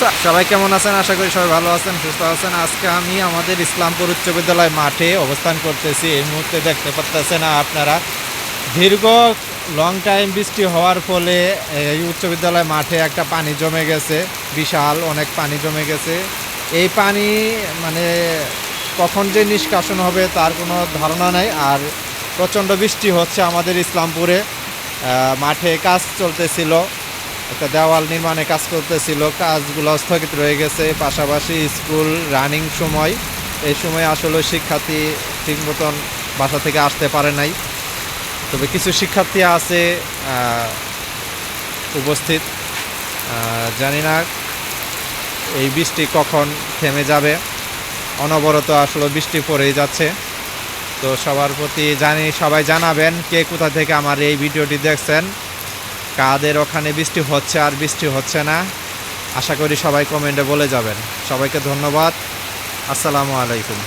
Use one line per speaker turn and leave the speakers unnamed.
সবাই কেমন আছেন? আশা করি সবাই ভালো আছেন, সুস্থ আছেন। আজকে আমি আমাদের ইসলামপুর উচ্চ বিদ্যালয় মাঠে অবস্থান করতেছি। এই মুহূর্তে দেখতে পাচ্ছেন আপনারা দীর্ঘ লং টাইম বৃষ্টি হওয়ার ফলে এই উচ্চ বিদ্যালয় মাঠে একটা পানি জমে গেছে, বিশাল অনেক পানি জমে গেছে। এই পানি মানে কখন যে নিষ্কাশন হবে তার কোনো ধারণা নাই। আর প্রচণ্ড বৃষ্টি হচ্ছে আমাদের ইসলামপুরে। মাঠে কাজ চলতেছিল, একটা দেওয়াল নির্মাণে কাজ করতেছিল, কাজগুলো স্থগিত রয়ে গেছে। পাশাপাশি স্কুল রানিং সময়, এই সময় আসলে শিক্ষার্থী ঠিক মতন বাসা থেকে আসতে পারে নাই। তবে কিছু শিক্ষার্থী আছে উপস্থিত। জানি না এই বৃষ্টি কখন থেমে যাবে, অনবরত আসলে বৃষ্টি পড়েই যাচ্ছে। তো সবার প্রতি সবাই জানাবেন কে কোথা থেকে আমার এই ভিডিওটি দেখছেন, কাদের ওখানে বৃষ্টি হচ্ছে আর বৃষ্টি হচ্ছে না। আশা করি সবাই কমেন্টে বলে যাবেন। সবাইকে ধন্যবাদ। আসসালামু আলাইকুম।